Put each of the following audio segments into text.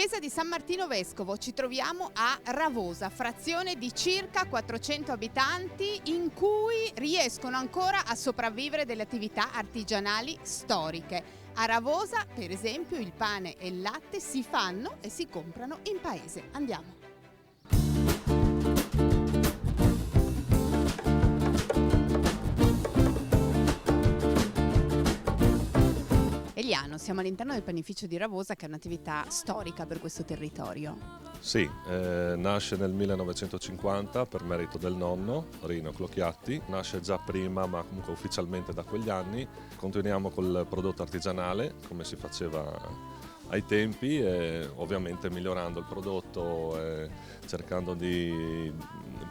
Chiesa di San Martino Vescovo, ci troviamo a Ravosa, frazione di circa 400 abitanti in cui riescono ancora a sopravvivere delle attività artigianali storiche. A Ravosa, per esempio, il pane e il latte si fanno e si comprano in paese. Andiamo. Eliano, siamo all'interno del panificio di Ravosa, che è un'attività storica per questo territorio. Sì, nasce nel 1950 per merito del nonno, Rino Clocchiatti. Nasce già prima, ma comunque ufficialmente da quegli anni. Continuiamo col prodotto artigianale, come si faceva ai tempi, e ovviamente migliorando il prodotto, cercando di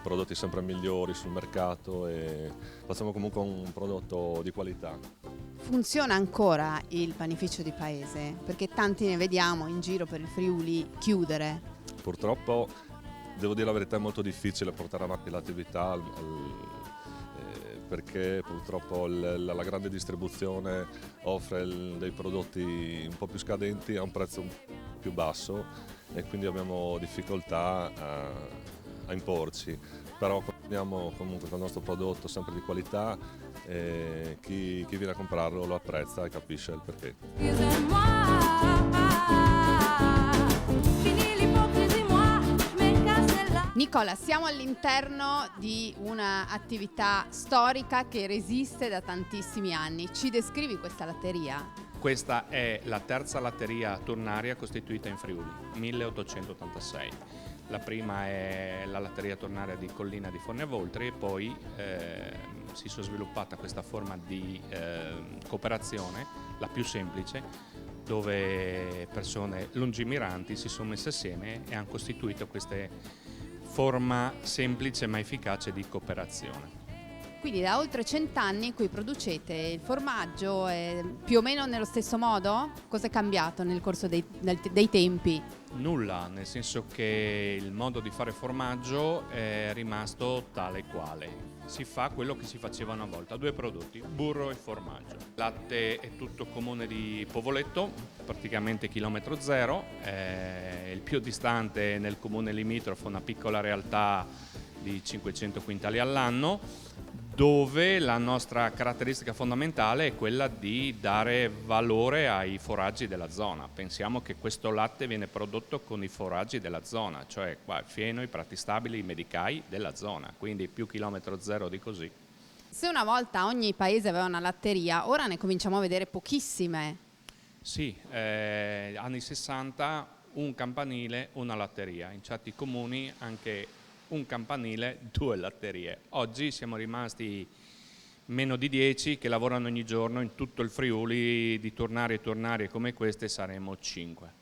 prodotti sempre migliori sul mercato, e facciamo comunque un prodotto di qualità. Funziona ancora il panificio di paese? Perché tanti ne vediamo in giro per il Friuli chiudere. Purtroppo, devo dire la verità, è molto difficile portare avanti l'attività perché purtroppo la grande distribuzione offre dei prodotti un po' più scadenti a un prezzo più basso, e quindi abbiamo difficoltà a imporci. Però continuiamo comunque con il nostro prodotto sempre di qualità, e chi viene a comprarlo lo apprezza e capisce il perché. Nicola, siamo all'interno di un'attività storica che resiste da tantissimi anni. Ci descrivi questa latteria? Questa è la terza latteria tornaria costituita in Friuli, 1886. La prima è la latteria tornaria di Collina di Fornevoltri, e poi si sono sviluppata questa forma di cooperazione, la più semplice, dove persone lungimiranti si sono messe assieme e hanno costituito questa forma semplice ma efficace di cooperazione. Quindi da oltre 100 anni qui producete il formaggio più o meno nello stesso modo? Cosa è cambiato nel corso dei tempi? Nulla, nel senso che il modo di fare formaggio è rimasto tale quale. Si fa quello che si faceva una volta, due prodotti, burro e formaggio. Il latte è tutto comune di Povoletto, praticamente chilometro zero, è il più distante nel comune limitrofo, una piccola realtà di 500 quintali all'anno, dove la nostra caratteristica fondamentale è quella di dare valore ai foraggi della zona. Pensiamo che questo latte viene prodotto con i foraggi della zona, cioè qua il fieno, i prati stabili, i medicai della zona, quindi più chilometro zero di così. Se una volta ogni paese aveva una latteria, ora ne cominciamo a vedere pochissime. Sì, anni 60 un campanile, una latteria, in certi comuni anche un campanile, due latterie. Oggi siamo rimasti meno di 10 che lavorano ogni giorno in tutto il Friuli. Di tornarie come queste saremo 5.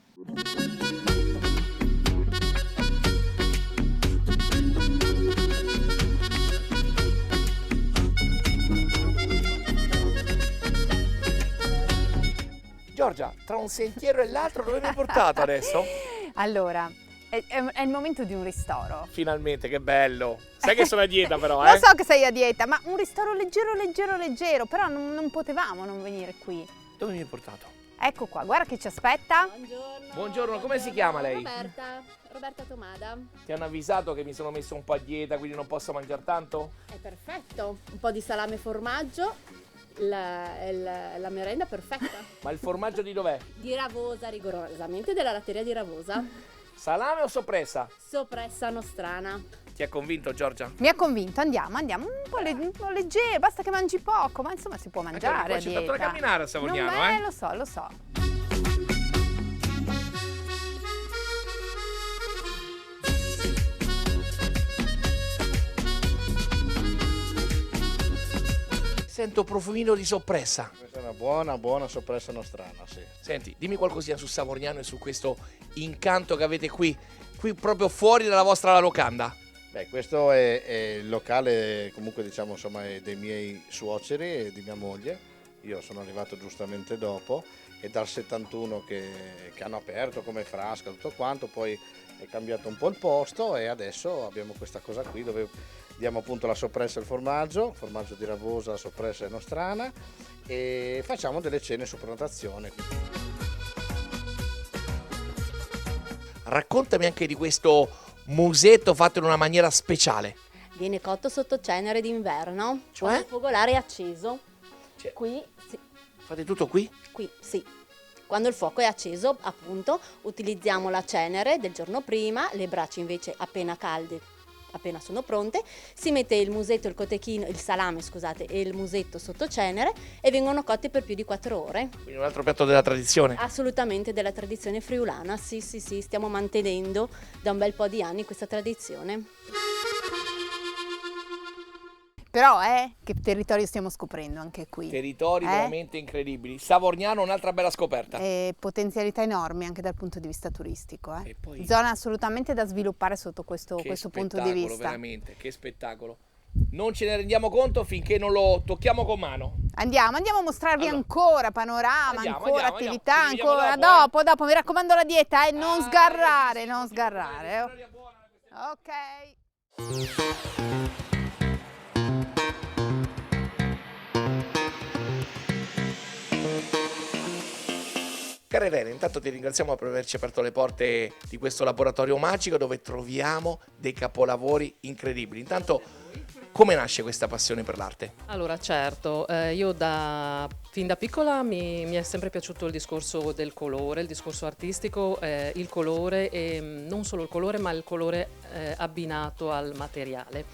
Giorgia, tra un sentiero e l'altro dove mi hai portato adesso? Allora, è il momento di un ristoro. Finalmente, che bello! Sai che sono a dieta però, Lo so che sei a dieta, ma un ristoro leggero, però non potevamo non venire qui. Dove mi hai portato? Ecco qua, guarda che ci aspetta. Buongiorno. Buongiorno, come si chiama lei? Roberta Tomada. Ti hanno avvisato che mi sono messo un po' a dieta, quindi non posso mangiare tanto? È perfetto. Un po' di salame e formaggio. La merenda perfetta. Ma il formaggio di dov'è? Di Ravosa, rigorosamente della latteria di Ravosa. Salame o soppressa? Soppressa nostrana. Ti ha convinto, Giorgia? Mi ha convinto, andiamo, un po' leggero, basta che mangi poco, ma insomma si può mangiare a Poi c'è tanto da dieta. camminare a Savognano, Non lo so. Sento profumino di soppressa. Questa è una buona soppressa nostrana, sì. Senti, dimmi qualcosina su Savognano e su questo incanto che avete qui proprio fuori dalla vostra locanda. Beh, questo è il locale, comunque diciamo, insomma, è dei miei suoceri e di mia moglie. Io sono arrivato giustamente dopo, e dal 71 che hanno aperto come frasca, tutto quanto, poi è cambiato un po' il posto e adesso abbiamo questa cosa qui dove diamo appunto la soppressa e il formaggio di Ravosa, la soppressa e nostrana, e facciamo delle cene su prenotazione. Raccontami anche di questo musetto fatto in una maniera speciale. Viene cotto sotto cenere d'inverno, Cioè? con il focolare acceso. Cioè, Qui, sì, fate tutto qui? qui, sì. Quando il fuoco è acceso, appunto, utilizziamo la cenere del giorno prima, le braci invece appena calde, appena sono pronte, si mette il musetto, il cotechino, il salame, scusate, e il musetto sotto cenere e vengono cotti per più di 4 ore. Quindi un altro piatto della tradizione. Assolutamente della tradizione friulana, sì, stiamo mantenendo da un bel po' di anni questa tradizione. Però che territorio stiamo scoprendo anche qui. Territori veramente incredibili. Savorniano, un'altra bella scoperta. E potenzialità enormi anche dal punto di vista turistico. E poi- Zona assolutamente da sviluppare sotto questo Che punto di spettacolo, vista. veramente, che spettacolo. Non ce ne rendiamo conto finché non lo tocchiamo con mano. Andiamo a mostrarvi Allora. ancora panorama, Andiamo, ancora andiamo. attività, Ci vediamo ancora dopo, mi raccomando la dieta, non sgarrare, sì, non sì, sgarrare. storia buona. Ok. Cara Irene, intanto ti ringraziamo per averci aperto le porte di questo laboratorio magico dove troviamo dei capolavori incredibili. Intanto, come nasce questa passione per l'arte? Allora, certo, io fin da piccola mi è sempre piaciuto il discorso del colore, il discorso artistico, il colore e non solo il colore, ma il colore abbinato al materiale.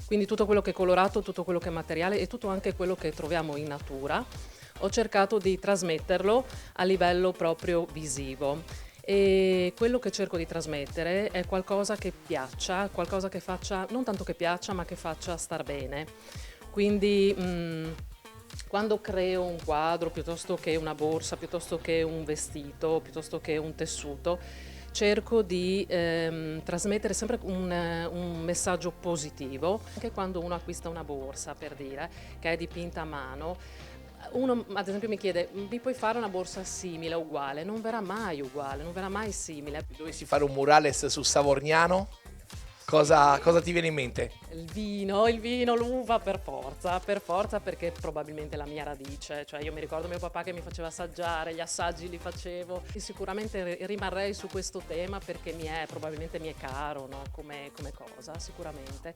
Quindi tutto quello che è colorato, tutto quello che è materiale e tutto anche quello che troviamo in natura. Ho cercato di trasmetterlo a livello proprio visivo. E quello che cerco di trasmettere è qualcosa che piaccia, qualcosa che faccia, non tanto che piaccia, ma che faccia star bene. Quindi quando creo un quadro, piuttosto che una borsa, piuttosto che un vestito, piuttosto che un tessuto, cerco di trasmettere sempre un messaggio positivo. Anche quando uno acquista una borsa, per dire, che è dipinta a mano, uno ad esempio mi chiede, mi puoi fare una borsa simile, uguale? Non verrà mai uguale, non verrà mai simile. Se dovessi fare un murales su Savorniano, cosa ti viene in mente? Il vino, l'uva per forza perché probabilmente è la mia radice, cioè io mi ricordo mio papà che mi faceva assaggiare, gli assaggi li facevo e sicuramente rimarrei su questo tema perché probabilmente mi è caro, no? come cosa, sicuramente.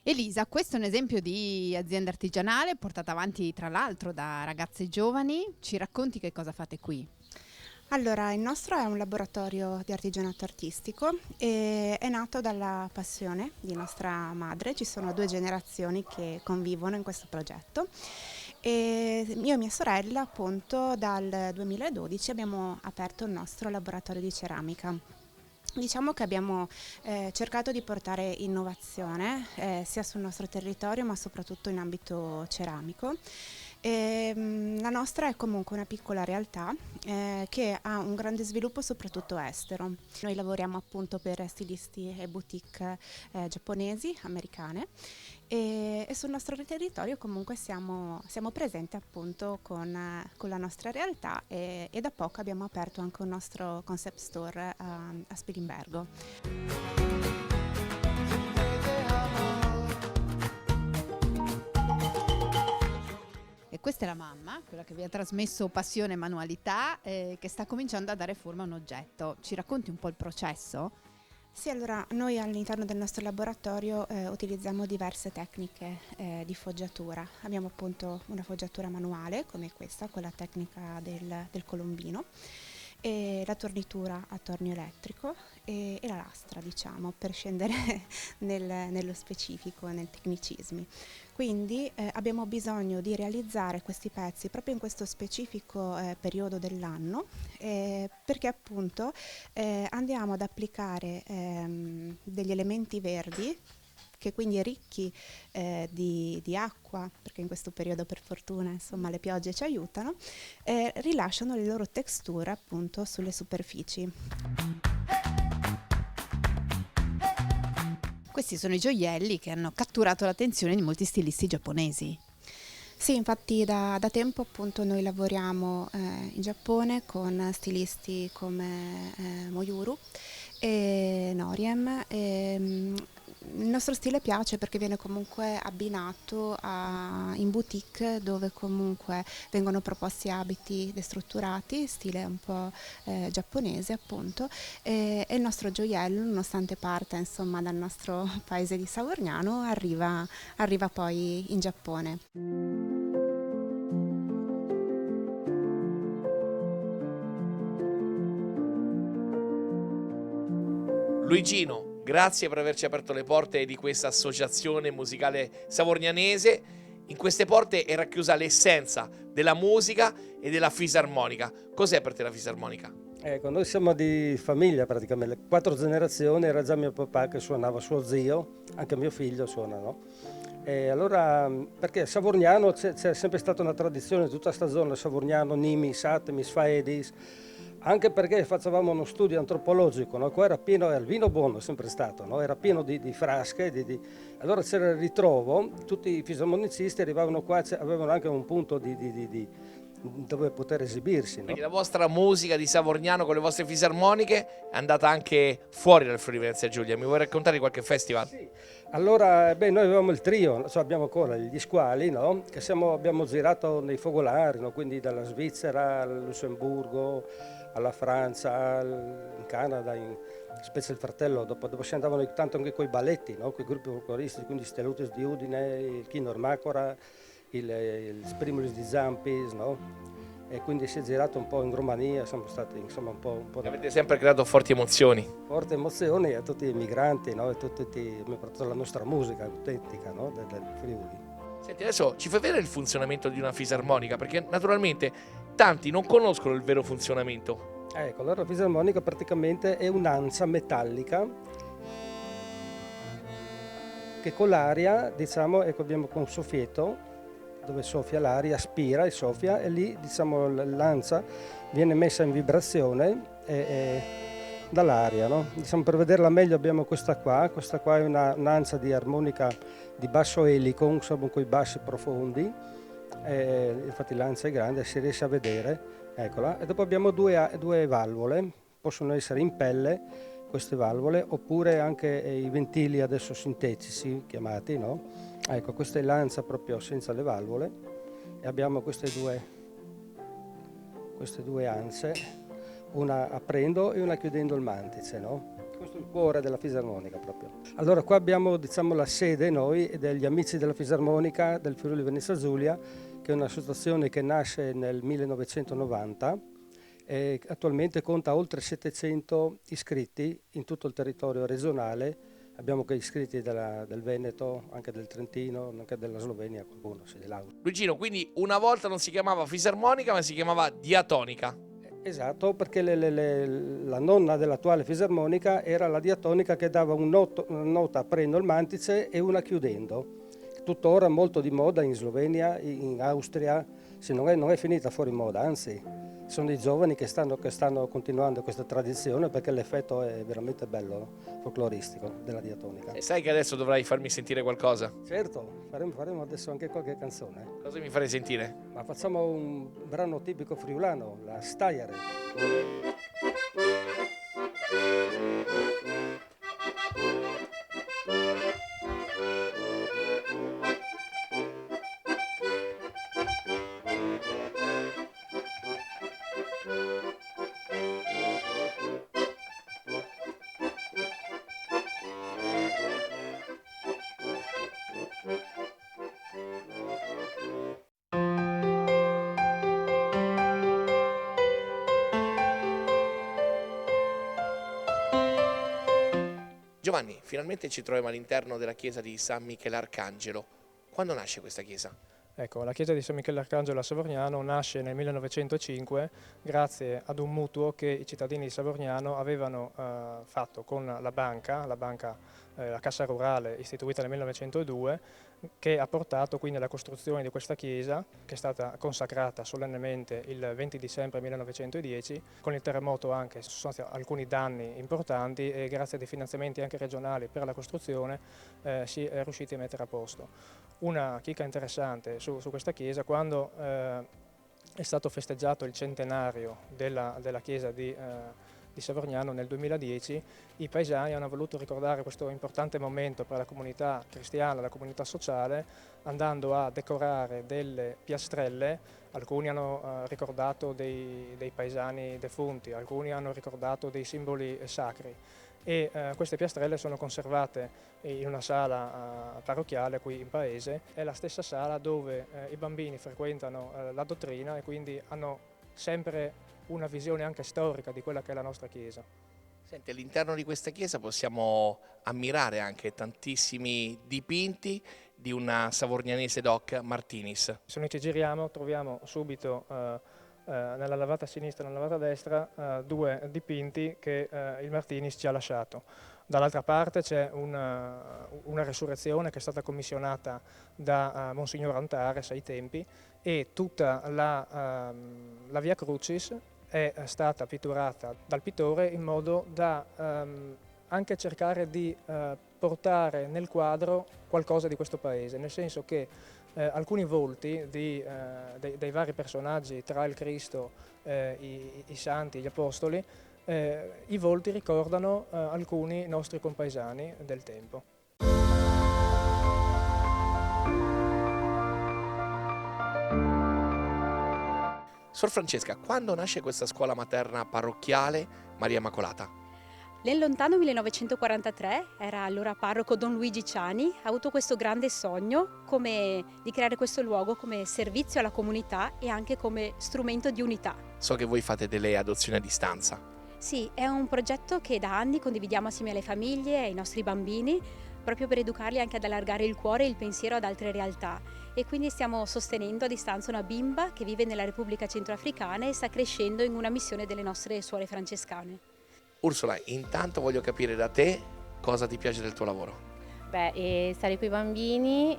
Elisa, questo è un esempio di azienda artigianale portata avanti tra l'altro da ragazze giovani. Ci racconti che cosa fate qui? Allora, il nostro è un laboratorio di artigianato artistico e è nato dalla passione di nostra madre. Ci sono 2 generazioni che convivono in questo progetto e io e mia sorella appunto dal 2012 abbiamo aperto il nostro laboratorio di ceramica. Diciamo che abbiamo cercato di portare innovazione sia sul nostro territorio ma soprattutto in ambito ceramico. La nostra è comunque una piccola realtà che ha un grande sviluppo soprattutto estero. Noi lavoriamo appunto per stilisti e boutique giapponesi, americane e sul nostro territorio comunque siamo presenti appunto con la nostra realtà e da poco abbiamo aperto anche un nostro concept store a Spilimbergo. E questa è la mamma, quella che vi ha trasmesso passione e manualità, che sta cominciando a dare forma a un oggetto. Ci racconti un po' il processo? Sì, allora noi all'interno del nostro laboratorio utilizziamo diverse tecniche di foggiatura. Abbiamo appunto una foggiatura manuale come questa, quella tecnica del colombino, e la tornitura a tornio elettrico e la lastra, diciamo, per scendere nello specifico, nei tecnicismi. Quindi abbiamo bisogno di realizzare questi pezzi proprio in questo specifico periodo dell'anno perché appunto andiamo ad applicare degli elementi verdi che quindi ricchi di acqua, perché in questo periodo per fortuna insomma le piogge ci aiutano, rilasciano le loro texture appunto sulle superfici. Questi sono i gioielli che hanno catturato l'attenzione di molti stilisti giapponesi. Sì, infatti da tempo appunto noi lavoriamo in Giappone con stilisti come Moyuru e Noriem. Il nostro stile piace perché viene comunque abbinato in boutique, dove comunque vengono proposti abiti destrutturati, stile un po' giapponese appunto, e il nostro gioiello, nonostante parta insomma dal nostro paese di Savorgnano, arriva poi in Giappone. Luigino, grazie per averci aperto le porte di questa associazione musicale savorgnanese. In queste porte è racchiusa l'essenza della musica e della fisarmonica. Cos'è per te la fisarmonica? Ecco, noi siamo di famiglia praticamente, 4 generazioni, era già mio papà che suonava, suo zio, anche mio figlio suona, no? E allora, perché a Savorgnano c'è sempre stata una tradizione, tutta sta zona, Savorgnano, Nimi, Satemis, Faedis, anche perché facevamo uno studio antropologico, no? Qua era pieno, il vino buono sempre stato, no? Era pieno di frasche, allora c'era il ritrovo, tutti i fisarmonicisti arrivavano qua, avevano anche un punto dove poter esibirsi. No? Quindi la vostra musica di Savorgnano con le vostre fisarmoniche è andata anche fuori dal Friuli Venezia Giulia. Mi vuoi raccontare di qualche festival? Sì. Allora, noi avevamo il trio, cioè abbiamo ancora gli squali, no? Che abbiamo girato nei focolari, no? Quindi dalla Svizzera al Lussemburgo, alla Francia, in Canada, specie il fratello, dopo si andavano tanto anche coi balletti, no? Con i gruppi folcloristici, quindi Stelutis di Udine, il Chinor Macora, il Sprimulis di Zampis, no? E quindi si è girato un po' in Romania, siamo stati insomma un po'. Avete sempre creato forti emozioni. Forti emozioni a tutti i migranti, no? E abbiamo portato la nostra musica autentica, no? del Friuli. Senti, adesso ci fai vedere il funzionamento di una fisarmonica, perché naturalmente tanti non conoscono il vero funzionamento. Ecco, allora la fisarmonica praticamente è un'ansa metallica che con l'aria, diciamo, abbiamo con un soffietto dove soffia l'aria, aspira e soffia, e lì diciamo l'ansa viene messa in vibrazione dall'aria. No? Diciamo, per vederla meglio abbiamo questa qua è un'ansa di armonica di basso elico, insomma con i bassi profondi, infatti l'ansa è grande, si riesce a vedere, eccola. E dopo abbiamo due valvole, possono essere in pelle queste valvole, oppure anche i ventili adesso sintetici chiamati, no? Ecco, questa è l'ansa proprio senza le valvole, e abbiamo queste due anse, una aprendo e una chiudendo il mantice, no? Questo è il cuore della fisarmonica proprio. Allora qua abbiamo diciamo la sede noi degli Amici della Fisarmonica del Friuli Venezia Giulia, che è un'associazione che nasce nel 1990 e attualmente conta oltre 700 iscritti in tutto il territorio regionale. Abbiamo anche iscritti del Veneto, anche del Trentino, anche della Slovenia, qualcuno, sì, dell'Austria. Luigino, quindi una volta non si chiamava fisarmonica ma si chiamava diatonica. Esatto, perché la nonna dell'attuale fisarmonica era la diatonica, che dava una nota aprendo il mantice e una chiudendo. Tuttora molto di moda in Slovenia, in Austria, se non è finita fuori moda, anzi sono i giovani che stanno continuando questa tradizione, perché l'effetto è veramente bello, folcloristico della diatonica. E sai che adesso dovrai farmi sentire qualcosa? Certo, faremo adesso anche qualche canzone. Cosa mi farei sentire? Ma facciamo un brano tipico friulano, la Stajare. Giovanni, finalmente ci troviamo all'interno della chiesa di San Michele Arcangelo. Quando nasce questa chiesa? Ecco, la chiesa di San Michele Arcangelo a Savorgnano nasce nel 1905 grazie ad un mutuo che i cittadini di Savorgnano avevano fatto con la Cassa Rurale istituita nel 1902, che ha portato quindi alla costruzione di questa chiesa, che è stata consacrata solennemente il 20 dicembre 1910. Con il terremoto anche ci sono stati alcuni danni importanti e grazie a dei finanziamenti anche regionali per la costruzione si è riusciti a mettere a posto. Una chicca interessante su questa chiesa: quando è stato festeggiato il centenario della chiesa di di Savorgnano nel 2010 i paesani hanno voluto ricordare questo importante momento per la comunità cristiana, la comunità sociale, andando a decorare delle piastrelle. Alcuni hanno ricordato dei paesani defunti, alcuni hanno ricordato dei simboli sacri e queste piastrelle sono conservate in una sala parrocchiale qui in paese. È la stessa sala dove i bambini frequentano la dottrina e quindi hanno sempre una visione anche storica di quella che è la nostra chiesa. Senti, all'interno di questa chiesa possiamo ammirare anche tantissimi dipinti di una savorgnanese doc, Martinis. Se noi ci giriamo troviamo subito nella lavata a sinistra e nella lavata a destra due dipinti che il Martinis ci ha lasciato. Dall'altra parte c'è una resurrezione che è stata commissionata da Monsignor Antares ai tempi, e tutta la Via Crucis è stata pitturata dal pittore in modo da anche cercare di portare nel quadro qualcosa di questo paese, nel senso che alcuni volti dei vari personaggi tra il Cristo, i santi, gli apostoli, i volti ricordano alcuni nostri compaesani del tempo. Sor Francesca, quando nasce questa scuola materna parrocchiale Maria Immacolata? Nel lontano 1943 era allora parroco Don Luigi Ciani, ha avuto questo grande sogno di creare questo luogo come servizio alla comunità e anche come strumento di unità. So che voi fate delle adozioni a distanza. Sì, è un progetto che da anni condividiamo assieme alle famiglie e ai nostri bambini, proprio per educarli anche ad allargare il cuore e il pensiero ad altre realtà. E quindi stiamo sostenendo a distanza una bimba che vive nella Repubblica Centroafricana e sta crescendo in una missione delle nostre suore francescane. Ursula, intanto voglio capire da te cosa ti piace del tuo lavoro. Stare con i bambini,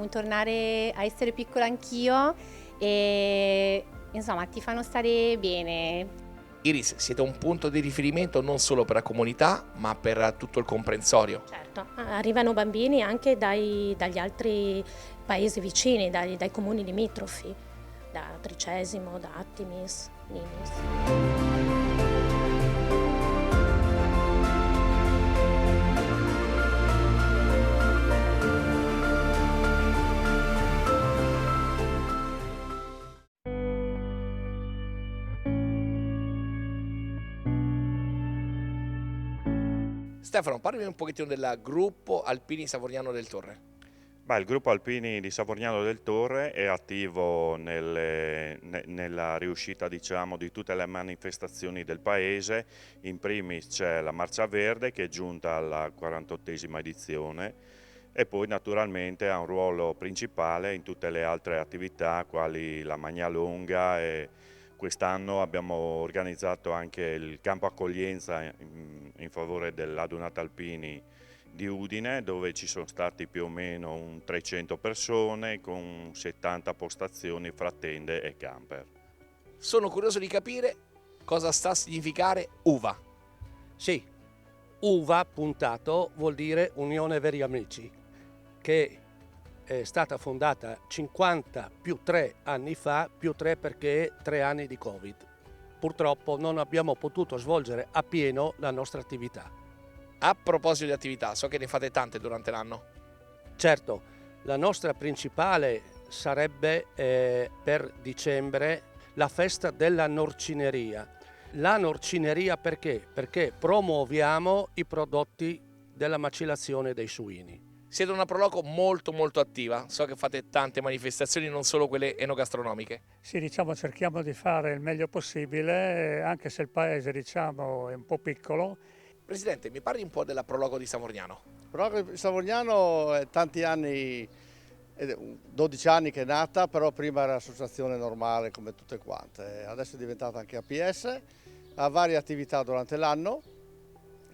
tornare a essere piccola anch'io e insomma ti fanno stare bene. Iris, siete un punto di riferimento non solo per la comunità ma per tutto il comprensorio. Certo, arrivano bambini anche dagli altri paesi vicini, dai comuni limitrofi, da Tricesimo, da Attimis, Nimis. Stefano, parlami un pochettino del gruppo Alpini Savorgnano del Torre. Il gruppo Alpini di Savorgnano del Torre è attivo nella riuscita, diciamo, di tutte le manifestazioni del paese. In primis c'è la Marcia Verde che è giunta alla 48esima edizione e poi naturalmente ha un ruolo principale in tutte le altre attività quali la Magna Longa, e quest'anno abbiamo organizzato anche il campo accoglienza in favore dell'Adunata Alpini di Udine, dove ci sono stati più o meno 300 persone con 70 postazioni fra tende e camper. Sono curioso di capire cosa sta a significare UVA. Sì, UVA puntato vuol dire Unione Veri Amici, che è stata fondata 50 più 3 anni fa, più 3 perché 3 anni di Covid. Purtroppo non abbiamo potuto svolgere a pieno la nostra attività. A proposito di attività, so che ne fate tante durante l'anno. Certo, la nostra principale sarebbe per dicembre la festa della norcineria. La norcineria perché? Perché promuoviamo i prodotti della macellazione dei suini. Siete una Proloco molto attiva, so che fate tante manifestazioni, non solo quelle enogastronomiche. Sì, cerchiamo di fare il meglio possibile, anche se il paese è un po' piccolo. Presidente, mi parli un po' della Proloco di Savorgnano? Proloco di Savorgnano è tanti anni, 12 anni che è nata, però prima era associazione normale come tutte quante. Adesso è diventata anche APS, ha varie attività durante l'anno.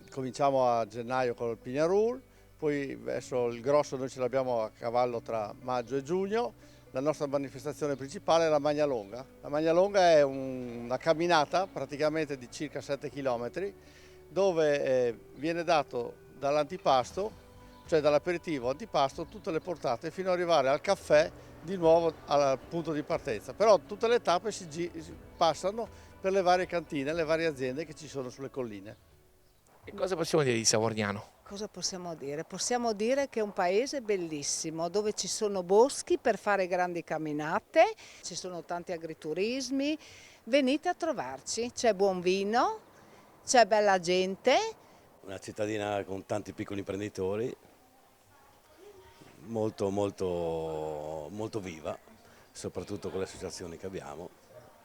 Cominciamo a gennaio con il Pignarul, poi verso il grosso noi ce l'abbiamo a cavallo tra maggio e giugno. La nostra manifestazione principale è la Magna Longa. La Magna Longa è una camminata praticamente di circa 7 km dove viene dato dall'antipasto cioè dall'aperitivo al antipasto, tutte le portate fino ad arrivare al caffè di nuovo al punto di partenza. Però tutte le tappe si passano per le varie cantine, le varie aziende che ci sono sulle colline. E cosa possiamo dire di Savorgnano? Cosa possiamo dire? Possiamo dire che è un paese bellissimo, dove ci sono boschi per fare grandi camminate, ci sono tanti agriturismi, venite a trovarci, c'è buon vino, c'è bella gente. Una cittadina con tanti piccoli imprenditori, molto viva, soprattutto con le associazioni che abbiamo,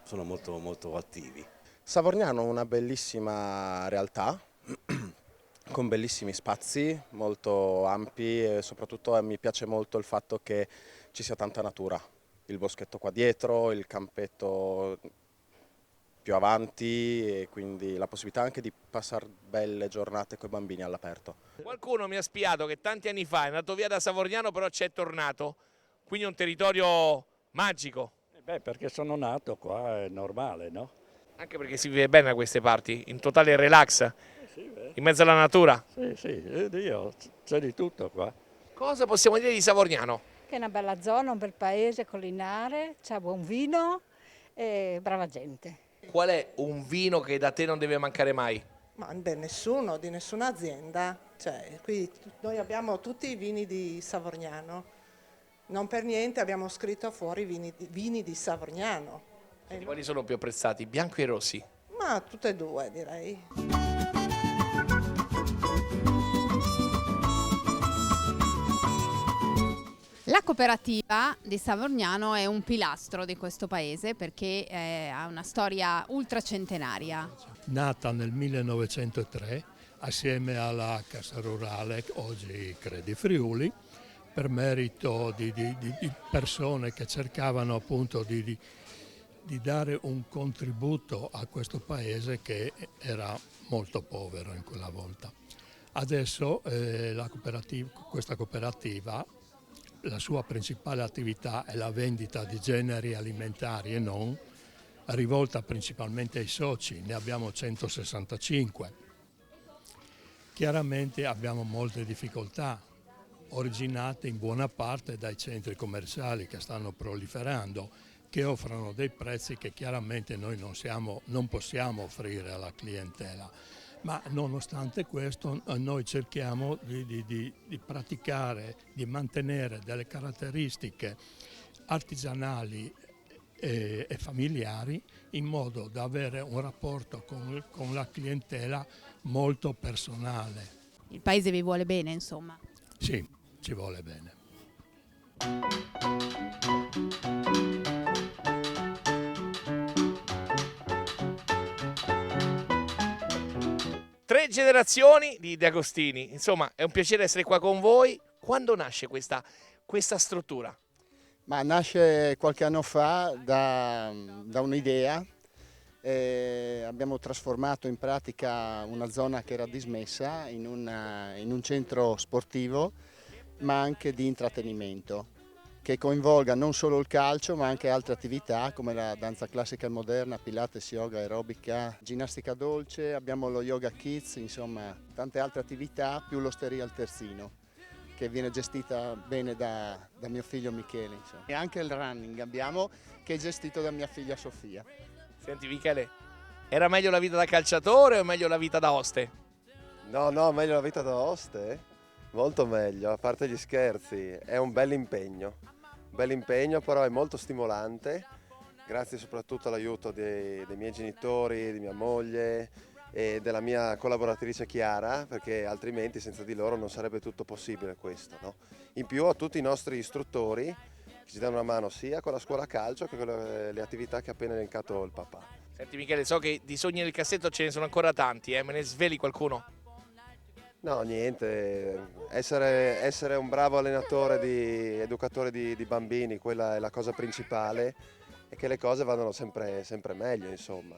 sono molto attivi. Savorgnano è una bellissima realtà, con bellissimi spazi molto ampi e soprattutto mi piace molto il fatto che ci sia tanta natura, il boschetto qua dietro, il campetto più avanti e quindi la possibilità anche di passare belle giornate con i bambini all'aperto. Qualcuno mi ha spiato che tanti anni fa è andato via da Savorgnano, però c'è tornato, quindi è un territorio magico. Perché sono nato qua, è normale, no? Anche perché si vive bene da queste parti, in totale relax, in mezzo alla natura. Sì, Dio, c'è di tutto qua. Cosa possiamo dire di Savorgnano? Che è una bella zona, un bel paese collinare, c'è buon vino e brava gente. Qual è un vino che da te non deve mancare mai? Ma nessuno, di nessuna azienda. Cioè, qui noi abbiamo tutti i vini di Savorgnano. Non per niente abbiamo scritto fuori vini di Savorgnano. Quali sono più apprezzati, bianchi e rossi? Ma tutte e due, direi. La cooperativa di Savorgnano è un pilastro di questo paese perché ha una storia ultracentenaria. Nata nel 1903 assieme alla Cassa Rurale, oggi Credi Friuli, per merito di persone che cercavano appunto di dare un contributo a questo paese che era molto povero in quella volta. Adesso questa cooperativa, la sua principale attività è la vendita di generi alimentari e non, rivolta principalmente ai soci, ne abbiamo 165. Chiaramente abbiamo molte difficoltà, originate in buona parte dai centri commerciali che stanno proliferando, che offrono dei prezzi che chiaramente noi non possiamo offrire alla clientela. Ma nonostante questo noi cerchiamo di praticare, di mantenere delle caratteristiche artigianali e familiari in modo da avere un rapporto con la clientela molto personale. Il paese vi vuole bene, insomma. Sì, ci vuole bene. Tre generazioni di De Agostini, insomma è un piacere essere qua con voi. Quando nasce questa struttura? Ma nasce qualche anno fa da un'idea. Abbiamo trasformato in pratica una zona che era dismessa in un centro sportivo ma anche di intrattenimento che coinvolga non solo il calcio ma anche altre attività come la danza classica e moderna, pilates, yoga, aerobica, ginnastica dolce, abbiamo lo yoga kids, insomma tante altre attività più l'osteria al Terzino che viene gestita bene da mio figlio Michele. Insomma. E anche il running abbiamo che è gestito da mia figlia Sofia. Senti Michele, era meglio la vita da calciatore o meglio la vita da oste? No, meglio la vita da oste, molto meglio, a parte gli scherzi, è un bel impegno però è molto stimolante, grazie soprattutto all'aiuto dei miei genitori, di mia moglie e della mia collaboratrice Chiara, perché altrimenti senza di loro non sarebbe tutto possibile questo, no? In più a tutti i nostri istruttori che ci danno una mano sia con la scuola calcio che con le attività che ha appena elencato il papà. Senti Michele, so che di sogni nel cassetto ce ne sono ancora tanti, me ne sveli qualcuno? No, niente, essere un bravo allenatore, educatore di bambini, quella è la cosa principale e che le cose vadano sempre meglio, insomma.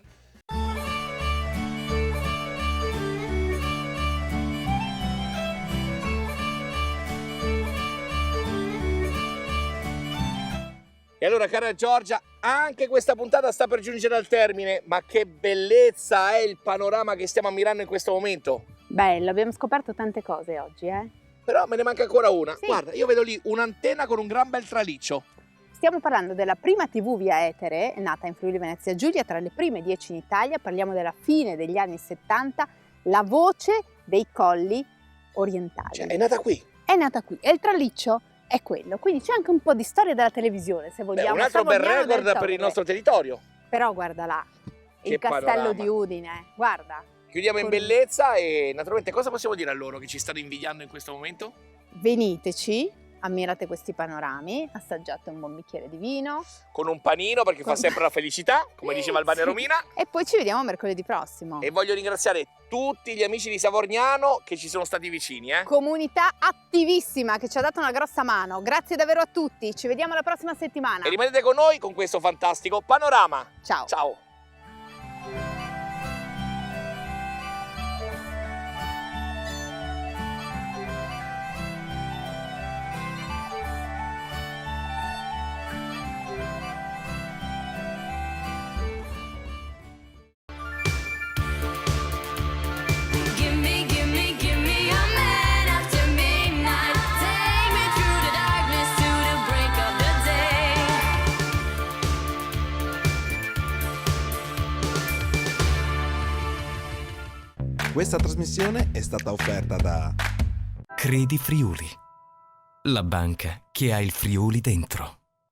E allora cara Giorgia, anche questa puntata sta per giungere al termine, ma che bellezza è il panorama che stiamo ammirando in questo momento. Bello, abbiamo scoperto tante cose oggi, Però me ne manca ancora una. Sì. Guarda, io vedo lì un'antenna con un gran bel traliccio. Stiamo parlando della prima TV via etere, nata in Friuli Venezia Giulia, tra le prime 10 in Italia. Parliamo della fine degli anni 70, la voce dei colli orientali. Cioè, è nata qui. È nata qui e il traliccio è quello. Quindi c'è anche un po' di storia della televisione, se vogliamo. Un altro bel Savognano del record per Torre. il nostro territorio. Però guarda là, Che il castello panorama. di Udine, guarda. Chiudiamo in bellezza e naturalmente cosa possiamo dire a loro che ci stanno invidiando in questo momento? Veniteci, ammirate questi panorami, assaggiate un buon bicchiere di vino. Con un panino perché fa sempre la felicità, come diceva Albania Sì. Romina. E poi ci vediamo mercoledì prossimo. E voglio ringraziare tutti gli amici di Savorgnano che ci sono stati vicini. Comunità attivissima che ci ha dato una grossa mano. Grazie davvero a tutti, ci vediamo la prossima settimana. E rimanete con noi con questo fantastico panorama. Ciao. Ciao. Questa trasmissione è stata offerta da Credi Friuli, la banca che ha il Friuli dentro.